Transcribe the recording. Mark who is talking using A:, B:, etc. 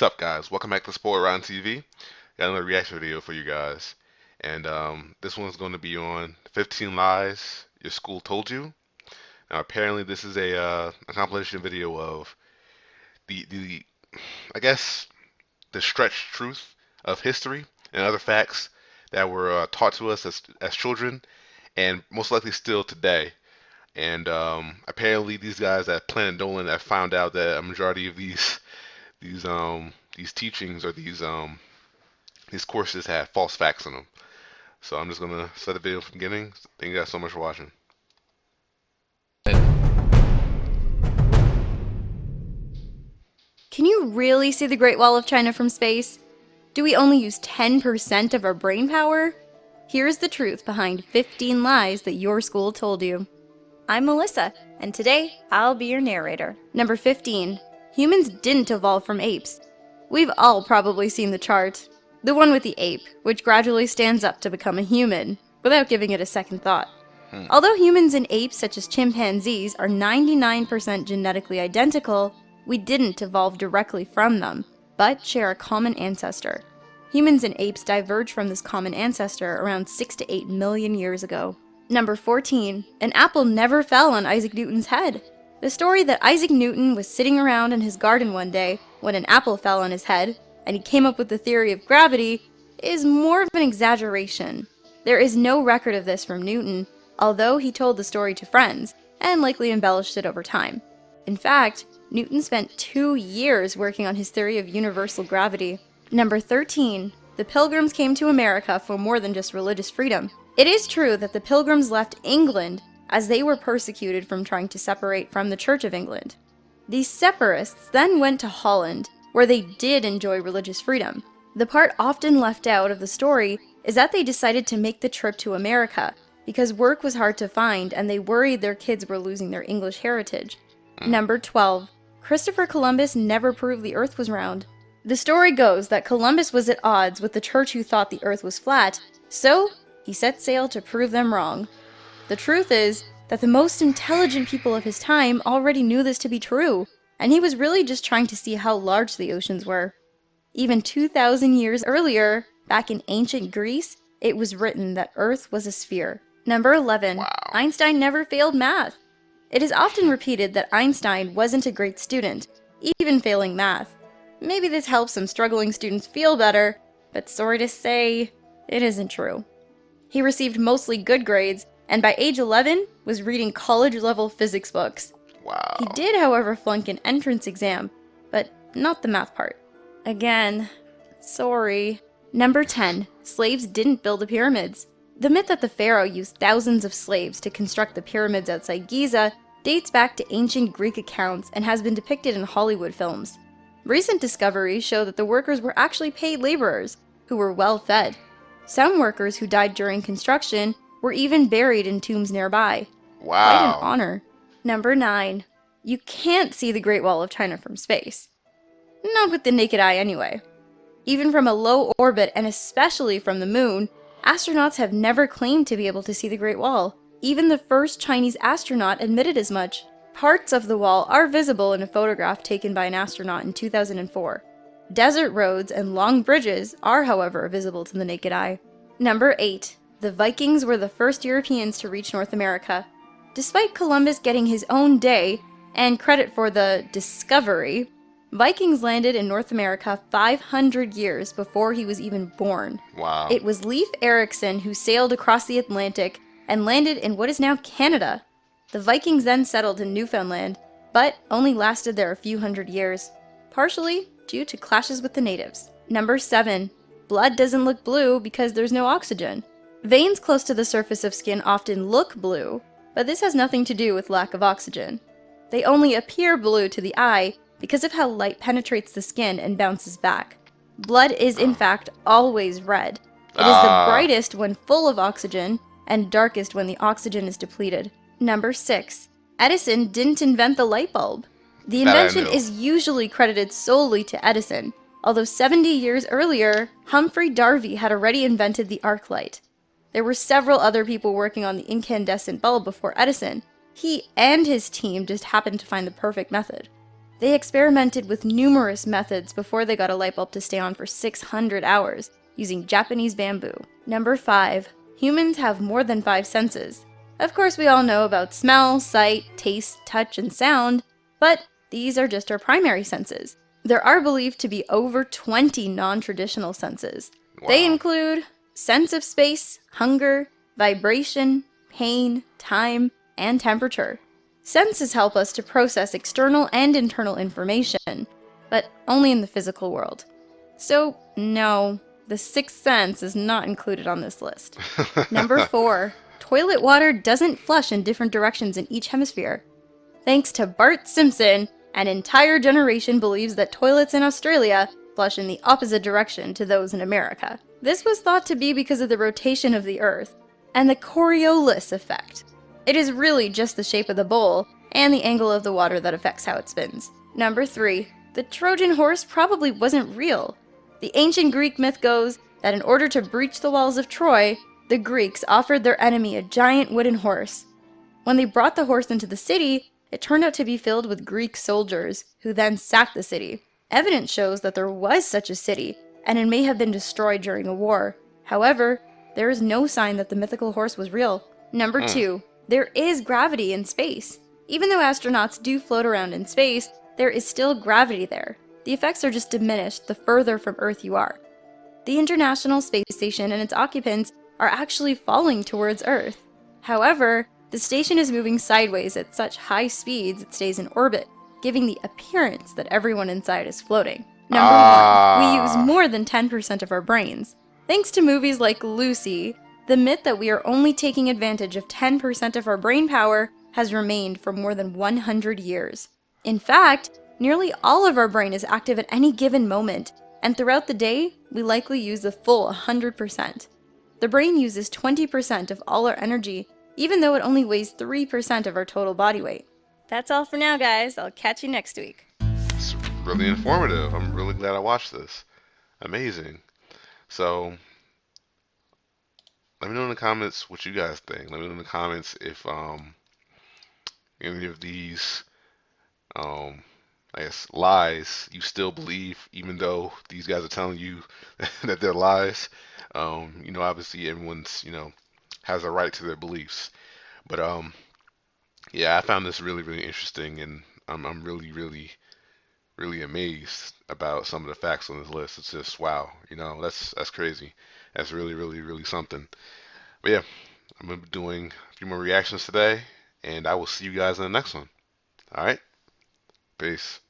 A: What's up, guys? Welcome back to Sport Around TV. Got another reaction video for you guys. And this one's going to be on 15 Lies Your School Told You. Now, apparently, this is a compilation video of the I guess, the stretched truth of history and other facts that were taught to us as children and most likely still today. And apparently, these guys at Planet Dolan have found out that a majority of these teachings or these courses have false facts in them. So I'm just gonna start the video from the beginning. Thank you guys so much for watching.
B: Can you really see the Great Wall of China from space? Do we only use 10% of our brain power? Here's the truth behind 15 lies that your school told you. I'm Melissa, and today I'll be your narrator. Number 15. Humans didn't evolve from apes. We've all probably seen the chart. The one with the ape, which gradually stands up to become a human, without giving it a second thought. Although humans and apes such as chimpanzees are 99% genetically identical, we didn't evolve directly from them, but share a common ancestor. Humans and apes diverged from this common ancestor around 6 to 8 million years ago. Number 14. An apple never fell on Isaac Newton's head. The story that Isaac Newton was sitting around in his garden one day when an apple fell on his head, and he came up with the theory of gravity, is more of an exaggeration. There is no record of this from Newton, although he told the story to friends, and likely embellished it over time. In fact, Newton spent 2 years working on his theory of universal gravity. Number 13. The Pilgrims came to America for more than just religious freedom. It is true that the Pilgrims left England as they were persecuted from trying to separate from the Church of England. These separatists then went to Holland, where they did enjoy religious freedom. The part often left out of the story is that they decided to make the trip to America because work was hard to find and they worried their kids were losing their English heritage. Number 12. Christopher Columbus never proved the Earth was round. The story goes that Columbus was at odds with the church who thought the Earth was flat, so he set sail to prove them wrong. The truth is that the most intelligent people of his time already knew this to be true, and he was really just trying to see how large the oceans were. Even 2,000 years earlier, back in ancient Greece, it was written that Earth was a sphere. Number 11.
A: Wow.
B: Einstein never failed math. It is often repeated that Einstein wasn't a great student, even failing math. Maybe this helps some struggling students feel better, but sorry to say, it isn't true. He received mostly good grades, and by age 11, was reading college-level physics books.
A: Wow.
B: He did, however, flunk an entrance exam, but not the math part. Again, sorry. Number 10. Slaves didn't build the pyramids. The myth that the pharaoh used thousands of slaves to construct the pyramids outside Giza dates back to ancient Greek accounts and has been depicted in Hollywood films. Recent discoveries show that the workers were actually paid laborers, who were well fed. Some workers who died during construction were even buried in tombs nearby. Quite an
A: Wow.
B: honor. Number 9. You can't see the Great Wall of China from space. Not with the naked eye anyway. Even from a low orbit and especially from the moon, astronauts have never claimed to be able to see the Great Wall. Even the first Chinese astronaut admitted as much. Parts of the wall are visible in a photograph taken by an astronaut in 2004. Desert roads and long bridges are, however, visible to the naked eye. Number 8. The Vikings were the first Europeans to reach North America. Despite Columbus getting his own day, and credit for the discovery, Vikings landed in North America 500 years before he was even born.
A: Wow.
B: It was Leif Erikson who sailed across the Atlantic and landed in what is now Canada. The Vikings then settled in Newfoundland, but only lasted there a few hundred years, partially due to clashes with the natives. Number 7. Blood doesn't look blue because there's no oxygen. Veins close to the surface of skin often look blue, but this has nothing to do with lack of oxygen. They only appear blue to the eye because of how light penetrates the skin and bounces back. Blood is in fact always red. It is the brightest when full of oxygen and darkest when the oxygen is depleted. Number 6. Edison didn't invent the light bulb. The
A: That I
B: invention
A: knew.
B: is usually credited solely to Edison, although 70 years earlier, Humphrey Darby had already invented the arc light. There were several other people working on the incandescent bulb before Edison. He and his team just happened to find the perfect method. They experimented with numerous methods before they got a light bulb to stay on for 600 hours, using Japanese bamboo. Number 5. Humans have more than 5 senses. Of course, we all know about smell, sight, taste, touch, and sound, but these are just our primary senses. There are believed to be over 20 non-traditional senses. They
A: Wow.
B: include sense of space, hunger, vibration, pain, time, and temperature. Senses help us to process external and internal information, but only in the physical world. So, no, the sixth sense is not included on this list. Number 4. Toilet water doesn't flush in different directions in each hemisphere. Thanks to Bart Simpson, an entire generation believes that toilets in Australia flush in the opposite direction to those in America. This was thought to be because of the rotation of the Earth and the Coriolis effect. It is really just the shape of the bowl and the angle of the water that affects how it spins. Number 3. The Trojan horse probably wasn't real. The ancient Greek myth goes that in order to breach the walls of Troy, the Greeks offered their enemy a giant wooden horse. When they brought the horse into the city, it turned out to be filled with Greek soldiers, who then sacked the city. Evidence shows that there was such a city, and it may have been destroyed during a war. However, there is no sign that the mythical horse was real. Number 2. There is gravity in space. Even though astronauts do float around in space, there is still gravity there. The effects are just diminished the further from Earth you are. The International Space Station and its occupants are actually falling towards Earth. However, the station is moving sideways at such high speeds it stays in orbit, giving the appearance that everyone inside is floating. Number 1. We use more than 10% of our brains. Thanks to movies like Lucy, the myth that we are only taking advantage of 10% of our brain power has remained for more than 100 years. In fact, nearly all of our brain is active at any given moment, and throughout the day, we likely use the full 100%. The brain uses 20% of all our energy, even though it only weighs 3% of our total body weight. That's all for now, guys. I'll catch you next week.
A: It's really informative. I'm really glad I watched this. Amazing. So, let me know in the comments what you guys think. Let me know in the comments if any of these I guess lies you still believe, even though these guys are telling you that they're lies. Obviously everyone's has a right to their beliefs, but yeah, I found this really really interesting, and I'm really really really amazed about some of the facts on this list. It's just wow, that's crazy. That's really really really something. But yeah, I'm gonna be doing a few more reactions today, and I will see you guys in the next one. All right, peace.